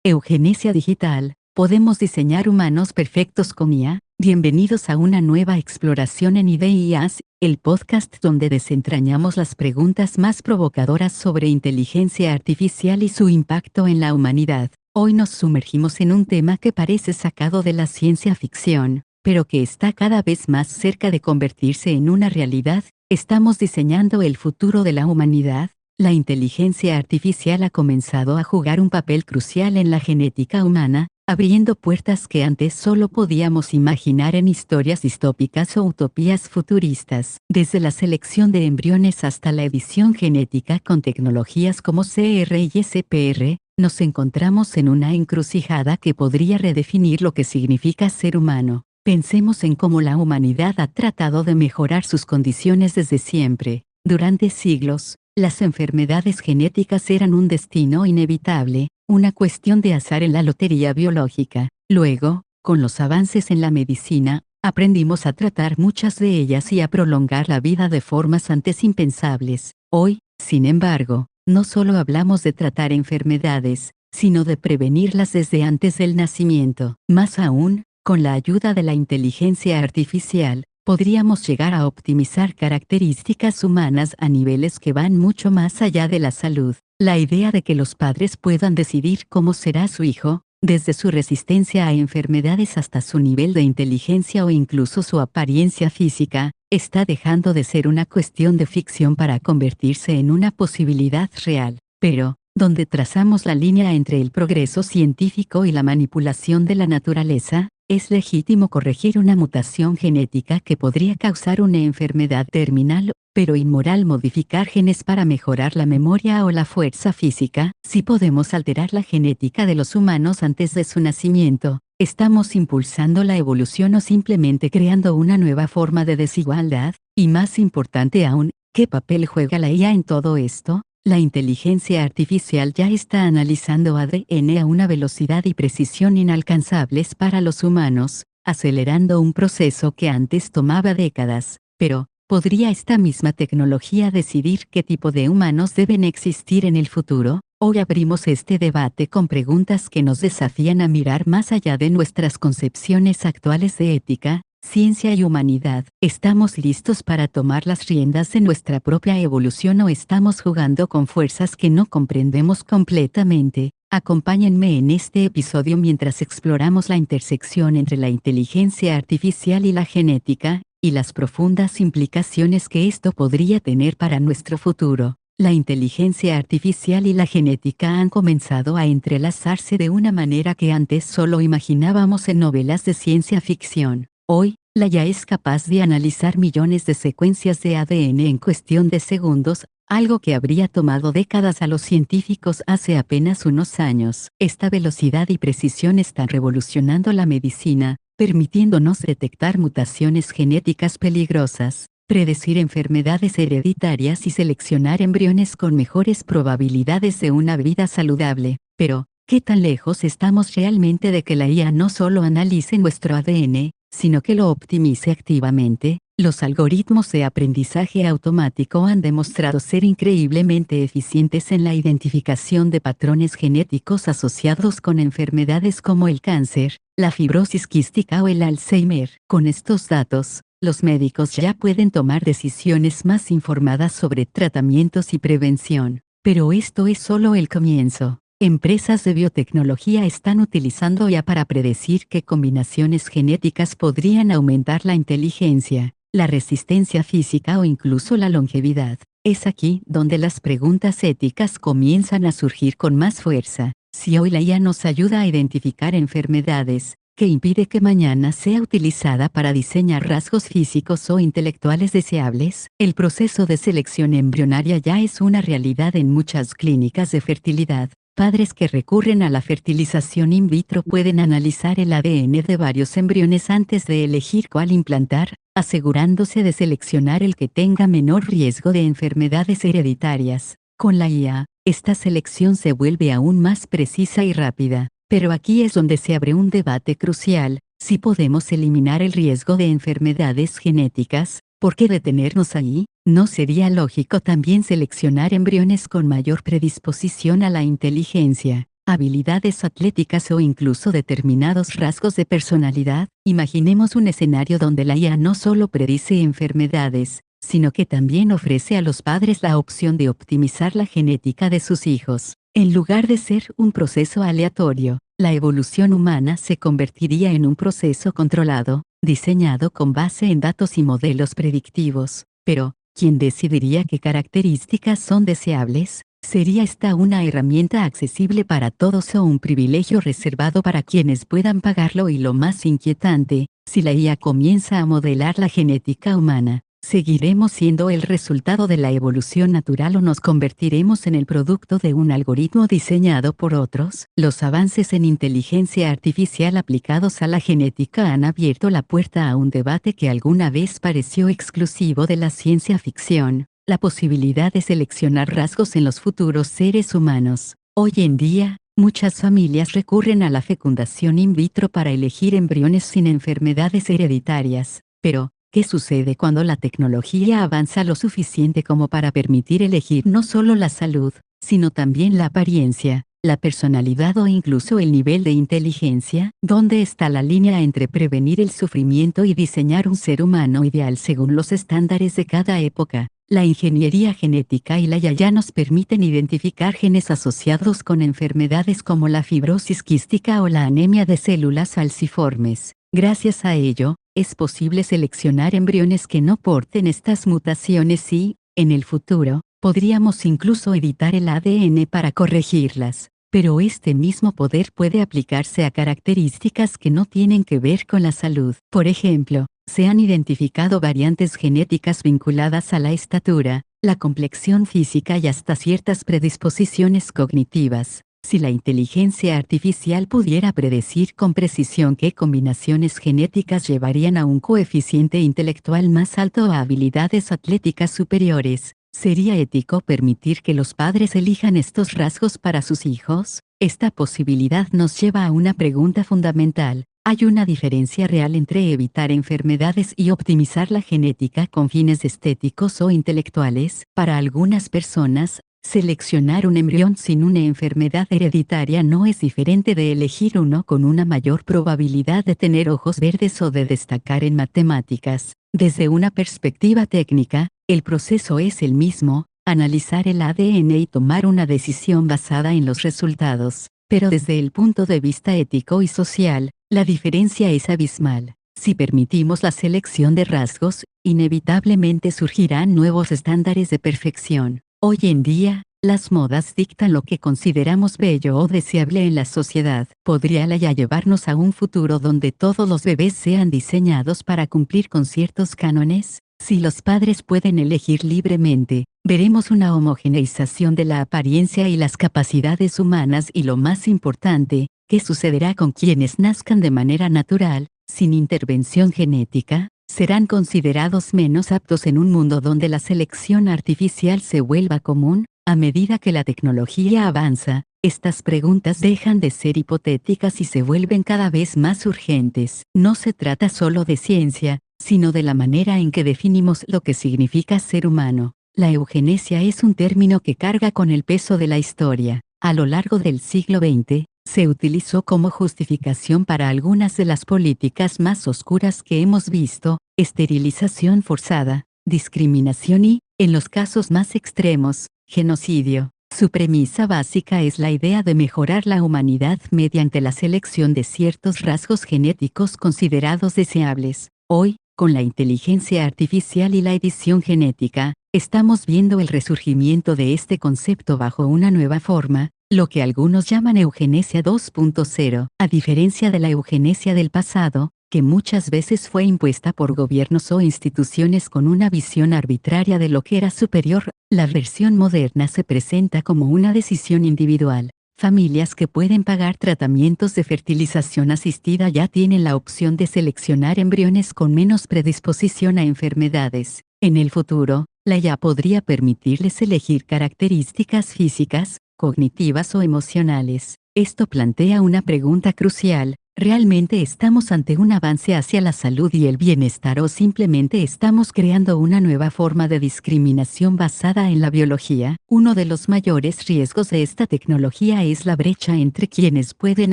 Eugenesia Digital, ¿podemos diseñar humanos perfectos con IA? Bienvenidos a una nueva exploración en IDEAS, el podcast donde desentrañamos las preguntas más provocadoras sobre inteligencia artificial y su impacto en la humanidad. Hoy nos sumergimos en un tema que parece sacado de la ciencia ficción, pero que está cada vez más cerca de convertirse en una realidad. ¿Estamos diseñando el futuro de la humanidad? La inteligencia artificial ha comenzado a jugar un papel crucial en la genética humana, abriendo puertas que antes solo podíamos imaginar en historias distópicas o utopías futuristas. Desde la selección de embriones hasta la edición genética con tecnologías como CR y SPR, nos encontramos en una encrucijada que podría redefinir lo que significa ser humano. Pensemos en cómo la humanidad ha tratado de mejorar sus condiciones desde siempre. Durante siglos, las enfermedades genéticas eran un destino inevitable, una cuestión de azar en la lotería biológica. Luego, con los avances en la medicina, aprendimos a tratar muchas de ellas y a prolongar la vida de formas antes impensables. Hoy, sin embargo, no solo hablamos de tratar enfermedades, sino de prevenirlas desde antes del nacimiento. Más aún, con la ayuda de la inteligencia artificial, podríamos llegar a optimizar características humanas a niveles que van mucho más allá de la salud. La idea de que los padres puedan decidir cómo será su hijo, desde su resistencia a enfermedades hasta su nivel de inteligencia o incluso su apariencia física, está dejando de ser una cuestión de ficción para convertirse en una posibilidad real. Pero, ¿dónde trazamos la línea entre el progreso científico y la manipulación de la naturaleza? ¿Es legítimo corregir una mutación genética que podría causar una enfermedad terminal, pero inmoral modificar genes para mejorar la memoria o la fuerza física? Si podemos alterar la genética de los humanos antes de su nacimiento, ¿estamos impulsando la evolución o simplemente creando una nueva forma de desigualdad? Y más importante aún, ¿qué papel juega la IA en todo esto? La inteligencia artificial ya está analizando ADN a una velocidad y precisión inalcanzables para los humanos, acelerando un proceso que antes tomaba décadas. Pero, ¿podría esta misma tecnología decidir qué tipo de humanos deben existir en el futuro? Hoy abrimos este debate con preguntas que nos desafían a mirar más allá de nuestras concepciones actuales de ética, ciencia y humanidad. ¿Estamos listos para tomar las riendas de nuestra propia evolución o estamos jugando con fuerzas que no comprendemos completamente? Acompáñenme en este episodio mientras exploramos la intersección entre la inteligencia artificial y la genética, y las profundas implicaciones que esto podría tener para nuestro futuro. La inteligencia artificial y la genética han comenzado a entrelazarse de una manera que antes solo imaginábamos en novelas de ciencia ficción. Hoy, la IA es capaz de analizar millones de secuencias de ADN en cuestión de segundos, algo que habría tomado décadas a los científicos hace apenas unos años. Esta velocidad y precisión están revolucionando la medicina, permitiéndonos detectar mutaciones genéticas peligrosas, predecir enfermedades hereditarias y seleccionar embriones con mejores probabilidades de una vida saludable. Pero, ¿qué tan lejos estamos realmente de que la IA no solo analice nuestro ADN, sino que lo optimice activamente? Los algoritmos de aprendizaje automático han demostrado ser increíblemente eficientes en la identificación de patrones genéticos asociados con enfermedades como el cáncer, la fibrosis quística o el Alzheimer. Con estos datos, los médicos ya pueden tomar decisiones más informadas sobre tratamientos y prevención. Pero esto es solo el comienzo. Empresas de biotecnología están utilizando IA para predecir qué combinaciones genéticas podrían aumentar la inteligencia, la resistencia física o incluso la longevidad. Es aquí donde las preguntas éticas comienzan a surgir con más fuerza. Si hoy la IA nos ayuda a identificar enfermedades, ¿qué impide que mañana sea utilizada para diseñar rasgos físicos o intelectuales deseables? El proceso de selección embrionaria ya es una realidad en muchas clínicas de fertilidad. Padres que recurren a la fertilización in vitro pueden analizar el ADN de varios embriones antes de elegir cuál implantar, asegurándose de seleccionar el que tenga menor riesgo de enfermedades hereditarias. Con la IA, esta selección se vuelve aún más precisa y rápida. Pero aquí es donde se abre un debate crucial: si podemos eliminar el riesgo de enfermedades genéticas, ¿por qué detenernos ahí? ¿No sería lógico también seleccionar embriones con mayor predisposición a la inteligencia? habilidades atléticas o incluso determinados rasgos de personalidad. Imaginemos un escenario donde la IA no solo predice enfermedades, sino que también ofrece a los padres la opción de optimizar la genética de sus hijos. En lugar de ser un proceso aleatorio, la evolución humana se convertiría en un proceso controlado, diseñado con base en datos y modelos predictivos. Pero, ¿quién decidiría qué características son deseables? ¿Sería esta una herramienta accesible para todos o un privilegio reservado para quienes puedan pagarlo? Y lo más inquietante, si la IA comienza a modelar la genética humana, ¿seguiremos siendo el resultado de la evolución natural o nos convertiremos en el producto de un algoritmo diseñado por otros? Los avances en inteligencia artificial aplicados a la genética han abierto la puerta a un debate que alguna vez pareció exclusivo de la ciencia ficción: la posibilidad de seleccionar rasgos en los futuros seres humanos. Hoy en día, muchas familias recurren a la fecundación in vitro para elegir embriones sin enfermedades hereditarias. Pero, ¿qué sucede cuando la tecnología avanza lo suficiente como para permitir elegir no solo la salud, sino también la apariencia, la personalidad o incluso el nivel de inteligencia? ¿Dónde está la línea entre prevenir el sufrimiento y diseñar un ser humano ideal según los estándares de cada época? La ingeniería genética y la IA ya nos permiten identificar genes asociados con enfermedades como la fibrosis quística o la anemia de células falciformes. Gracias a ello, es posible seleccionar embriones que no porten estas mutaciones y, en el futuro, podríamos incluso editar el ADN para corregirlas. Pero este mismo poder puede aplicarse a características que no tienen que ver con la salud. Por ejemplo, se han identificado variantes genéticas vinculadas a la estatura, la complexión física y hasta ciertas predisposiciones cognitivas. Si la inteligencia artificial pudiera predecir con precisión qué combinaciones genéticas llevarían a un coeficiente intelectual más alto o a habilidades atléticas superiores, ¿sería ético permitir que los padres elijan estos rasgos para sus hijos? Esta posibilidad nos lleva a una pregunta fundamental: ¿hay una diferencia real entre evitar enfermedades y optimizar la genética con fines estéticos o intelectuales? Para algunas personas, seleccionar un embrión sin una enfermedad hereditaria no es diferente de elegir uno con una mayor probabilidad de tener ojos verdes o de destacar en matemáticas. Desde una perspectiva técnica, el proceso es el mismo: analizar el ADN y tomar una decisión basada en los resultados. Pero desde el punto de vista ético y social, la diferencia es abismal. Si permitimos la selección de rasgos, inevitablemente surgirán nuevos estándares de perfección. Hoy en día, las modas dictan lo que consideramos bello o deseable en la sociedad. ¿Podría la IA llevarnos a un futuro donde todos los bebés sean diseñados para cumplir con ciertos cánones? Si los padres pueden elegir libremente, veremos una homogeneización de la apariencia y las capacidades humanas y, lo más importante, ¿qué sucederá con quienes nazcan de manera natural, sin intervención genética? ¿Serán considerados menos aptos en un mundo donde la selección artificial se vuelva común? A medida que la tecnología avanza, estas preguntas dejan de ser hipotéticas y se vuelven cada vez más urgentes. No se trata solo de ciencia, sino de la manera en que definimos lo que significa ser humano. La eugenesia es un término que carga con el peso de la historia. A lo largo del siglo XX, se utilizó como justificación para algunas de las políticas más oscuras que hemos visto: esterilización forzada, discriminación y, en los casos más extremos, genocidio. Su premisa básica es la idea de mejorar la humanidad mediante la selección de ciertos rasgos genéticos considerados deseables. Hoy, con la inteligencia artificial y la edición genética, estamos viendo el resurgimiento de este concepto bajo una nueva forma, lo que algunos llaman eugenesia 2.0. A diferencia de la eugenesia del pasado, que muchas veces fue impuesta por gobiernos o instituciones con una visión arbitraria de lo que era superior, la versión moderna se presenta como una decisión individual. Familias que pueden pagar tratamientos de fertilización asistida ya tienen la opción de seleccionar embriones con menos predisposición a enfermedades. En el futuro, la IA podría permitirles elegir características físicas, cognitivas o emocionales. Esto plantea una pregunta crucial: ¿Realmente estamos ante un avance hacia la salud y el bienestar o simplemente estamos creando una nueva forma de discriminación basada en la biología? Uno de los mayores riesgos de esta tecnología es la brecha entre quienes pueden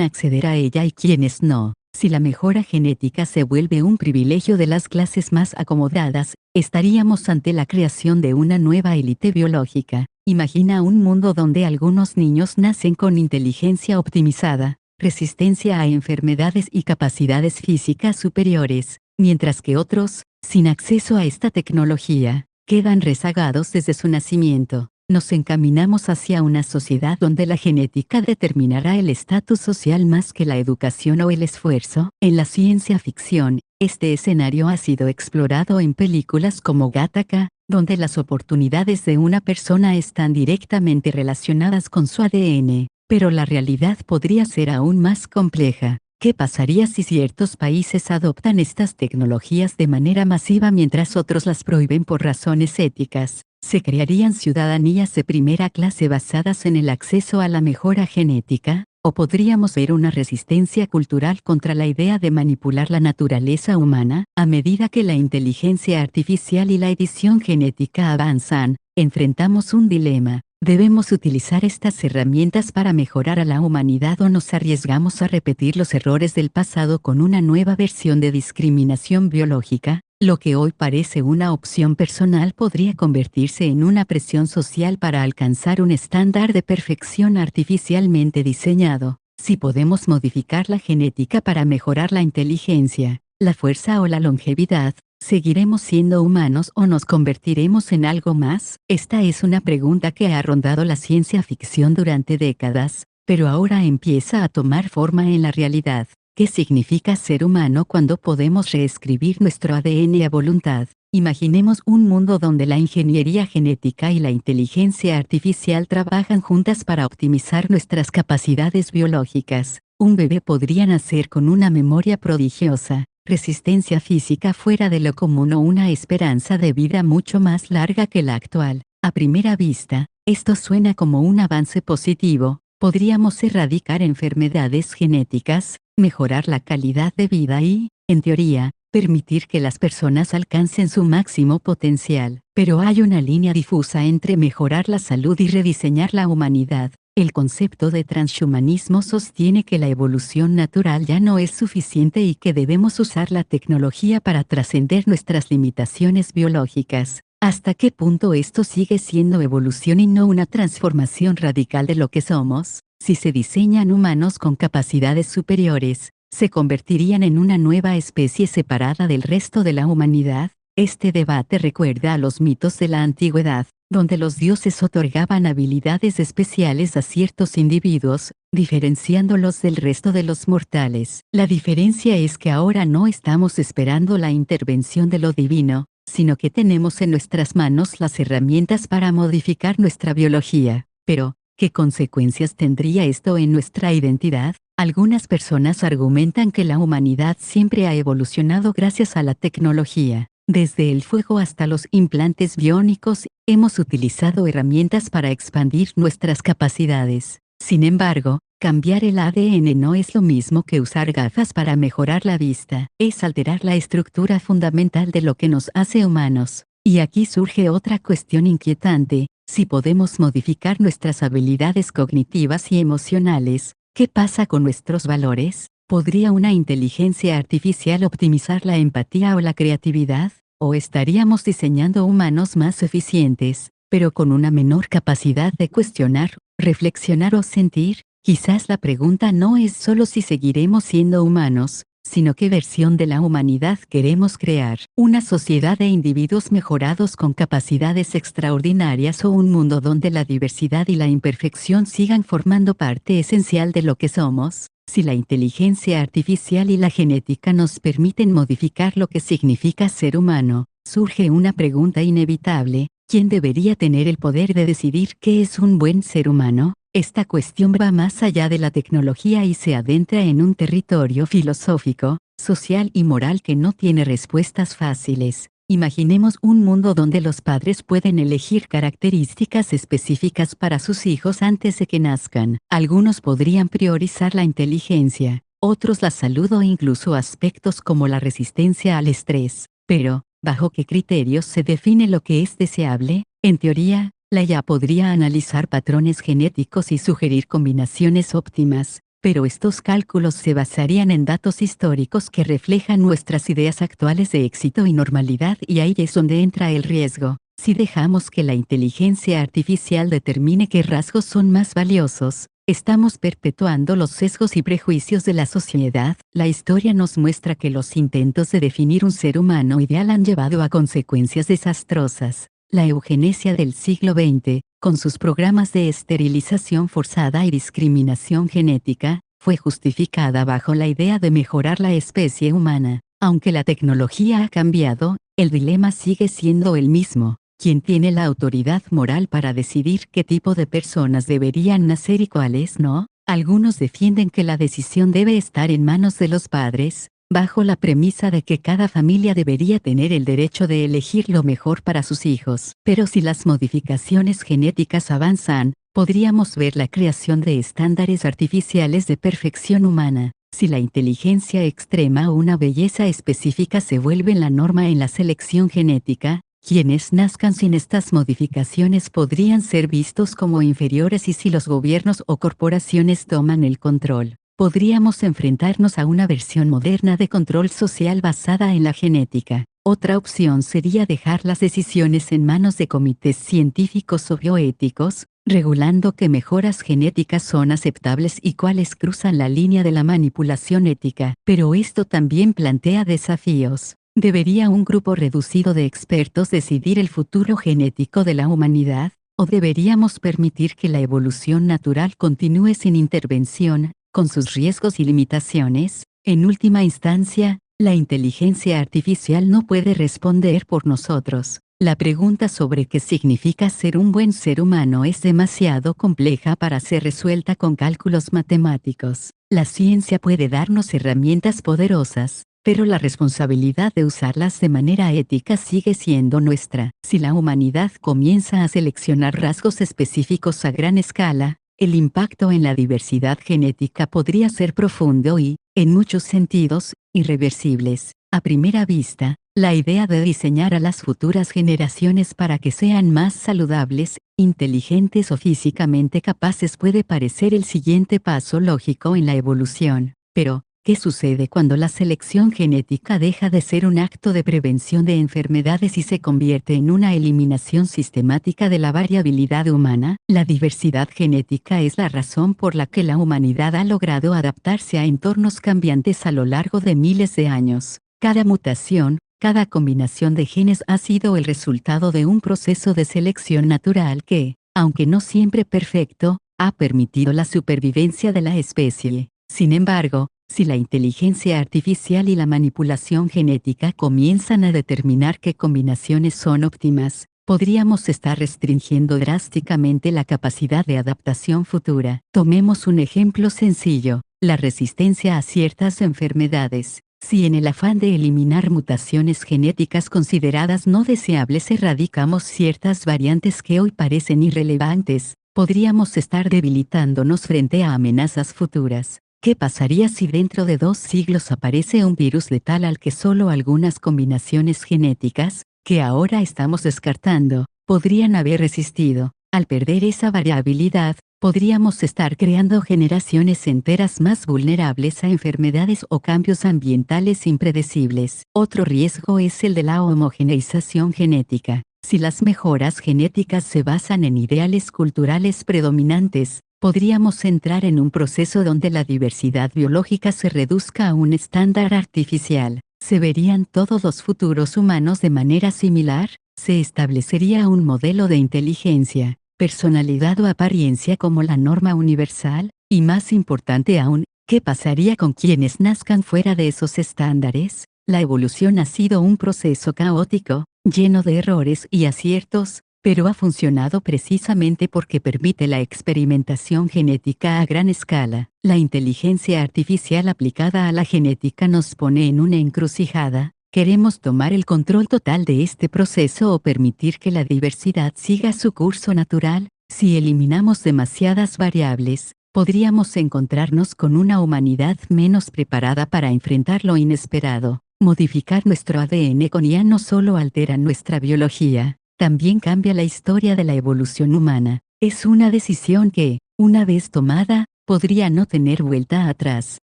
acceder a ella y quienes no. Si la mejora genética se vuelve un privilegio de las clases más acomodadas, estaríamos ante la creación de una nueva élite biológica. Imagina un mundo donde algunos niños nacen con inteligencia optimizada, resistencia a enfermedades y capacidades físicas superiores, mientras que otros, sin acceso a esta tecnología, quedan rezagados desde su nacimiento. Nos encaminamos hacia una sociedad donde la genética determinará el estatus social más que la educación o el esfuerzo. En la ciencia ficción, este escenario ha sido explorado en películas como Gattaca, donde las oportunidades de una persona están directamente relacionadas con su ADN. Pero la realidad podría ser aún más compleja. ¿Qué pasaría si ciertos países adoptan estas tecnologías de manera masiva mientras otros las prohíben por razones éticas? ¿Se crearían ciudadanías de primera clase basadas en el acceso a la mejora genética? ¿O podríamos ver una resistencia cultural contra la idea de manipular la naturaleza humana? A medida que la inteligencia artificial y la edición genética avanzan, enfrentamos un dilema. ¿Debemos utilizar estas herramientas para mejorar a la humanidad o nos arriesgamos a repetir los errores del pasado con una nueva versión de discriminación biológica? Lo que hoy parece una opción personal podría convertirse en una presión social para alcanzar un estándar de perfección artificialmente diseñado. Si podemos modificar la genética para mejorar la inteligencia, la fuerza o la longevidad, ¿seguiremos siendo humanos o nos convertiremos en algo más? Esta es una pregunta que ha rondado la ciencia ficción durante décadas, pero ahora empieza a tomar forma en la realidad. ¿Qué significa ser humano cuando podemos reescribir nuestro ADN a voluntad? Imaginemos un mundo donde la ingeniería genética y la inteligencia artificial trabajan juntas para optimizar nuestras capacidades biológicas. Un bebé podría nacer con una memoria prodigiosa, resistencia física fuera de lo común o una esperanza de vida mucho más larga que la actual. A primera vista, esto suena como un avance positivo. Podríamos erradicar enfermedades genéticas, mejorar la calidad de vida y, en teoría, permitir que las personas alcancen su máximo potencial. Pero hay una línea difusa entre mejorar la salud y rediseñar la humanidad. El concepto de transhumanismo sostiene que la evolución natural ya no es suficiente y que debemos usar la tecnología para trascender nuestras limitaciones biológicas. ¿Hasta qué punto esto sigue siendo evolución y no una transformación radical de lo que somos? Si se diseñan humanos con capacidades superiores, ¿se convertirían en una nueva especie separada del resto de la humanidad? Este debate recuerda a los mitos de la antigüedad, donde los dioses otorgaban habilidades especiales a ciertos individuos, diferenciándolos del resto de los mortales. La diferencia es que ahora no estamos esperando la intervención de lo divino, sino que tenemos en nuestras manos las herramientas para modificar nuestra biología. Pero, ¿qué consecuencias tendría esto en nuestra identidad? Algunas personas argumentan que la humanidad siempre ha evolucionado gracias a la tecnología. Desde el fuego hasta los implantes biónicos, hemos utilizado herramientas para expandir nuestras capacidades. Sin embargo, cambiar el ADN no es lo mismo que usar gafas para mejorar la vista. Es alterar la estructura fundamental de lo que nos hace humanos. Y aquí surge otra cuestión inquietante. Si podemos modificar nuestras habilidades cognitivas y emocionales, ¿qué pasa con nuestros valores? ¿Podría una inteligencia artificial optimizar la empatía o la creatividad? ¿O estaríamos diseñando humanos más eficientes, pero con una menor capacidad de cuestionar, reflexionar o sentir? Quizás la pregunta no es solo si seguiremos siendo humanos, sino qué versión de la humanidad queremos crear. Una sociedad de individuos mejorados con capacidades extraordinarias o un mundo donde la diversidad y la imperfección sigan formando parte esencial de lo que somos. Si la inteligencia artificial y la genética nos permiten modificar lo que significa ser humano, surge una pregunta inevitable: ¿quién debería tener el poder de decidir qué es un buen ser humano? Esta cuestión va más allá de la tecnología y se adentra en un territorio filosófico, social y moral que no tiene respuestas fáciles. Imaginemos un mundo donde los padres pueden elegir características específicas para sus hijos antes de que nazcan. Algunos podrían priorizar la inteligencia, otros la salud o incluso aspectos como la resistencia al estrés. Pero, ¿bajo qué criterios se define lo que es deseable? En teoría, la IA podría analizar patrones genéticos y sugerir combinaciones óptimas, pero estos cálculos se basarían en datos históricos que reflejan nuestras ideas actuales de éxito y normalidad, y ahí es donde entra el riesgo. Si dejamos que la inteligencia artificial determine qué rasgos son más valiosos, estamos perpetuando los sesgos y prejuicios de la sociedad. La historia nos muestra que los intentos de definir un ser humano ideal han llevado a consecuencias desastrosas. La eugenesia del siglo XX, con sus programas de esterilización forzada y discriminación genética, fue justificada bajo la idea de mejorar la especie humana. Aunque la tecnología ha cambiado, el dilema sigue siendo el mismo. ¿Quién tiene la autoridad moral para decidir qué tipo de personas deberían nacer y cuáles no? Algunos defienden que la decisión debe estar en manos de los padres, bajo la premisa de que cada familia debería tener el derecho de elegir lo mejor para sus hijos. Pero si las modificaciones genéticas avanzan, podríamos ver la creación de estándares artificiales de perfección humana. Si la inteligencia extrema o una belleza específica se vuelven la norma en la selección genética, quienes nazcan sin estas modificaciones podrían ser vistos como inferiores, y si los gobiernos o corporaciones toman el control, podríamos enfrentarnos a una versión moderna de control social basada en la genética. Otra opción sería dejar las decisiones en manos de comités científicos o bioéticos, regulando qué mejoras genéticas son aceptables y cuáles cruzan la línea de la manipulación ética. Pero esto también plantea desafíos. ¿Debería un grupo reducido de expertos decidir el futuro genético de la humanidad? ¿O deberíamos permitir que la evolución natural continúe sin intervención, con sus riesgos y limitaciones? En última instancia, la inteligencia artificial no puede responder por nosotros. La pregunta sobre qué significa ser un buen ser humano es demasiado compleja para ser resuelta con cálculos matemáticos. La ciencia puede darnos herramientas poderosas, pero la responsabilidad de usarlas de manera ética sigue siendo nuestra. Si la humanidad comienza a seleccionar rasgos específicos a gran escala, el impacto en la diversidad genética podría ser profundo y, en muchos sentidos, irreversibles. A primera vista, la idea de diseñar a las futuras generaciones para que sean más saludables, inteligentes o físicamente capaces puede parecer el siguiente paso lógico en la evolución. Pero, ¿qué sucede cuando la selección genética deja de ser un acto de prevención de enfermedades y se convierte en una eliminación sistemática de la variabilidad humana? La diversidad genética es la razón por la que la humanidad ha logrado adaptarse a entornos cambiantes a lo largo de miles de años. Cada mutación, cada combinación de genes ha sido el resultado de un proceso de selección natural que, aunque no siempre perfecto, ha permitido la supervivencia de la especie. Sin embargo, si la inteligencia artificial y la manipulación genética comienzan a determinar qué combinaciones son óptimas, podríamos estar restringiendo drásticamente la capacidad de adaptación futura. Tomemos un ejemplo sencillo: la resistencia a ciertas enfermedades. Si en el afán de eliminar mutaciones genéticas consideradas no deseables erradicamos ciertas variantes que hoy parecen irrelevantes, podríamos estar debilitándonos frente a amenazas futuras. ¿Qué pasaría si dentro de 2 siglos aparece un virus letal al que solo algunas combinaciones genéticas, que ahora estamos descartando, podrían haber resistido? Al perder esa variabilidad, podríamos estar creando generaciones enteras más vulnerables a enfermedades o cambios ambientales impredecibles. Otro riesgo es el de la homogeneización genética. Si las mejoras genéticas se basan en ideales culturales predominantes, podríamos entrar en un proceso donde la diversidad biológica se reduzca a un estándar artificial. ¿Se verían todos los futuros humanos de manera similar? ¿Se establecería un modelo de inteligencia, personalidad o apariencia como la norma universal? Y más importante aún, ¿qué pasaría con quienes nazcan fuera de esos estándares? La evolución ha sido un proceso caótico, lleno de errores y aciertos, pero ha funcionado precisamente porque permite la experimentación genética a gran escala. La inteligencia artificial aplicada a la genética nos pone en una encrucijada. ¿Queremos tomar el control total de este proceso o permitir que la diversidad siga su curso natural? Si eliminamos demasiadas variables, podríamos encontrarnos con una humanidad menos preparada para enfrentar lo inesperado. Modificar nuestro ADN con IA no solo altera nuestra biología, también cambia la historia de la evolución humana. Es una decisión que, una vez tomada, podría no tener vuelta atrás.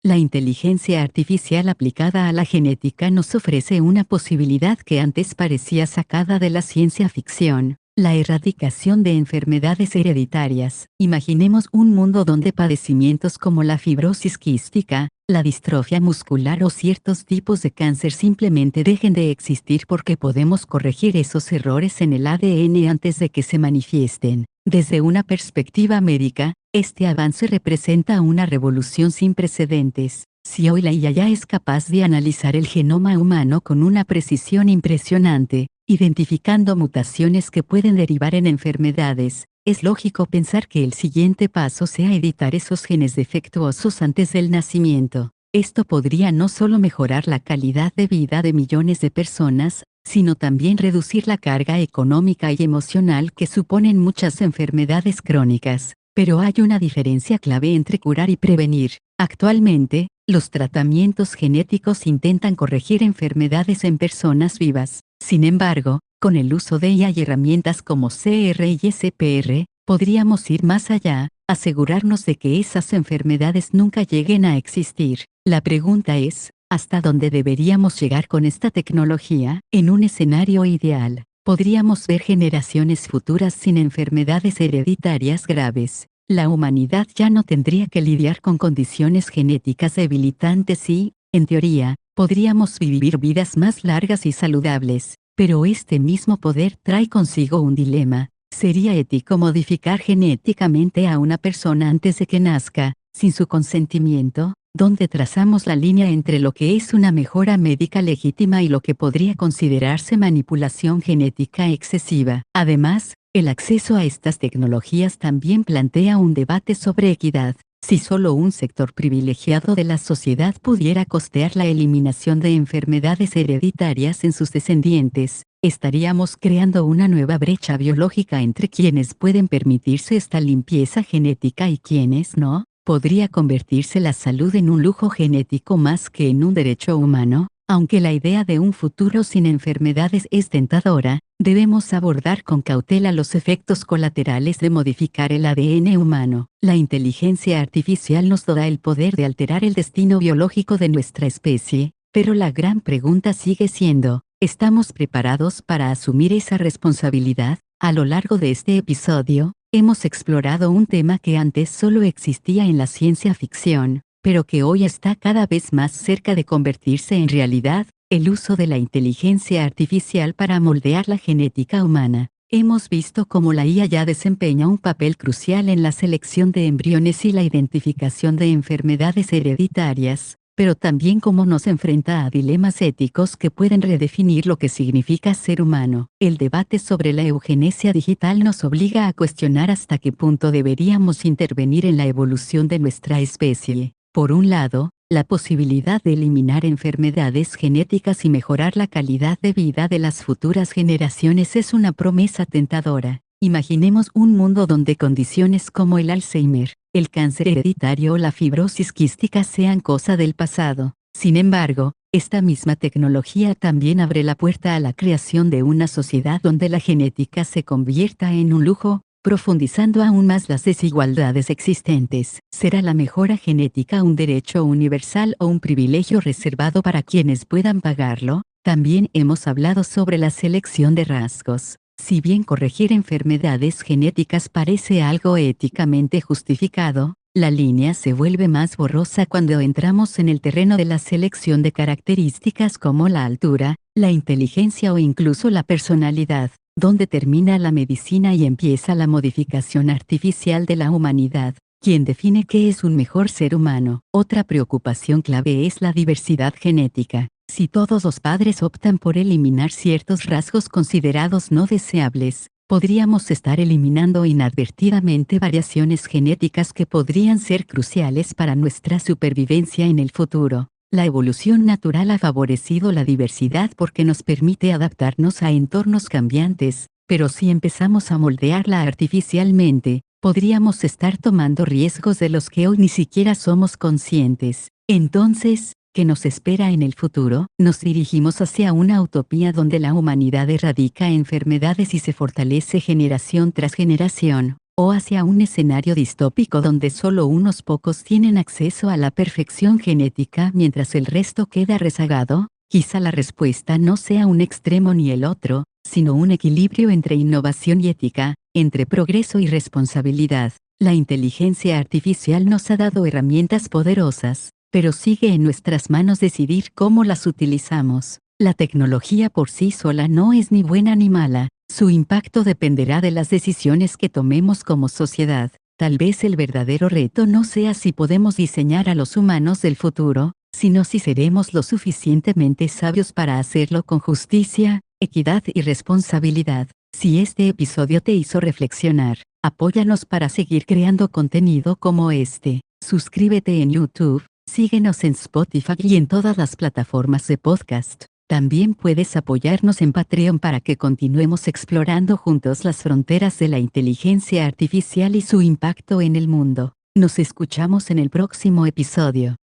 La inteligencia artificial aplicada a la genética nos ofrece una posibilidad que antes parecía sacada de la ciencia ficción: la erradicación de enfermedades hereditarias. Imaginemos un mundo donde padecimientos como la fibrosis quística, la distrofia muscular o ciertos tipos de cáncer simplemente dejen de existir porque podemos corregir esos errores en el ADN antes de que se manifiesten. Desde una perspectiva médica, este avance representa una revolución sin precedentes. Si hoy la IA ya es capaz de analizar el genoma humano con una precisión impresionante, identificando mutaciones que pueden derivar en enfermedades, es lógico pensar que el siguiente paso sea editar esos genes defectuosos antes del nacimiento. Esto podría no solo mejorar la calidad de vida de millones de personas, sino también reducir la carga económica y emocional que suponen muchas enfermedades crónicas. Pero hay una diferencia clave entre curar y prevenir. Actualmente, los tratamientos genéticos intentan corregir enfermedades en personas vivas. Sin embargo, con el uso de IA y herramientas como CR y SPR, podríamos ir más allá, asegurarnos de que esas enfermedades nunca lleguen a existir. La pregunta es, ¿hasta dónde deberíamos llegar con esta tecnología? En un escenario ideal, podríamos ver generaciones futuras sin enfermedades hereditarias graves. La humanidad ya no tendría que lidiar con condiciones genéticas debilitantes y, en teoría, podríamos vivir vidas más largas y saludables. Pero este mismo poder trae consigo un dilema. ¿Sería ético modificar genéticamente a una persona antes de que nazca, sin su consentimiento? ¿Dónde trazamos la línea entre lo que es una mejora médica legítima y lo que podría considerarse manipulación genética excesiva? Además, el acceso a estas tecnologías también plantea un debate sobre equidad. Si solo un sector privilegiado de la sociedad pudiera costear la eliminación de enfermedades hereditarias en sus descendientes, estaríamos creando una nueva brecha biológica entre quienes pueden permitirse esta limpieza genética y quienes no. ¿Podría convertirse la salud en un lujo genético más que en un derecho humano? Aunque la idea de un futuro sin enfermedades es tentadora, debemos abordar con cautela los efectos colaterales de modificar el ADN humano. La inteligencia artificial nos da el poder de alterar el destino biológico de nuestra especie, pero la gran pregunta sigue siendo, ¿estamos preparados para asumir esa responsabilidad? A lo largo de este episodio, hemos explorado un tema que antes solo existía en la ciencia ficción, pero que hoy está cada vez más cerca de convertirse en realidad: el uso de la inteligencia artificial para moldear la genética humana. Hemos visto cómo la IA ya desempeña un papel crucial en la selección de embriones y la identificación de enfermedades hereditarias, pero también cómo nos enfrenta a dilemas éticos que pueden redefinir lo que significa ser humano. El debate sobre la eugenesia digital nos obliga a cuestionar hasta qué punto deberíamos intervenir en la evolución de nuestra especie. Por un lado, la posibilidad de eliminar enfermedades genéticas y mejorar la calidad de vida de las futuras generaciones es una promesa tentadora. Imaginemos un mundo donde condiciones como el Alzheimer, el cáncer hereditario o la fibrosis quística sean cosa del pasado. Sin embargo, esta misma tecnología también abre la puerta a la creación de una sociedad donde la genética se convierta en un lujo, profundizando aún más las desigualdades existentes. ¿Será la mejora genética un derecho universal o un privilegio reservado para quienes puedan pagarlo? También hemos hablado sobre la selección de rasgos. Si bien corregir enfermedades genéticas parece algo éticamente justificado, la línea se vuelve más borrosa cuando entramos en el terreno de la selección de características como la altura, la inteligencia o incluso la personalidad. ¿Dónde termina la medicina y empieza la modificación artificial de la humanidad? ¿Quién define qué es un mejor ser humano? Otra preocupación clave es la diversidad genética. Si todos los padres optan por eliminar ciertos rasgos considerados no deseables, podríamos estar eliminando inadvertidamente variaciones genéticas que podrían ser cruciales para nuestra supervivencia en el futuro. La evolución natural ha favorecido la diversidad porque nos permite adaptarnos a entornos cambiantes, pero si empezamos a moldearla artificialmente, podríamos estar tomando riesgos de los que hoy ni siquiera somos conscientes. Entonces, ¿qué nos espera en el futuro? Nos dirigimos hacia una utopía donde la humanidad erradica enfermedades y se fortalece generación tras generación, o hacia un escenario distópico donde solo unos pocos tienen acceso a la perfección genética mientras el resto queda rezagado. Quizá la respuesta no sea un extremo ni el otro, sino un equilibrio entre innovación y ética, entre progreso y responsabilidad. La inteligencia artificial nos ha dado herramientas poderosas, pero sigue en nuestras manos decidir cómo las utilizamos. La tecnología por sí sola no es ni buena ni mala, su impacto dependerá de las decisiones que tomemos como sociedad. Tal vez el verdadero reto no sea si podemos diseñar a los humanos del futuro, sino si seremos lo suficientemente sabios para hacerlo con justicia, equidad y responsabilidad. Si este episodio te hizo reflexionar, apóyanos para seguir creando contenido como este. Suscríbete en YouTube, síguenos en Spotify y en todas las plataformas de podcast. También puedes apoyarnos en Patreon para que continuemos explorando juntos las fronteras de la inteligencia artificial y su impacto en el mundo. Nos escuchamos en el próximo episodio.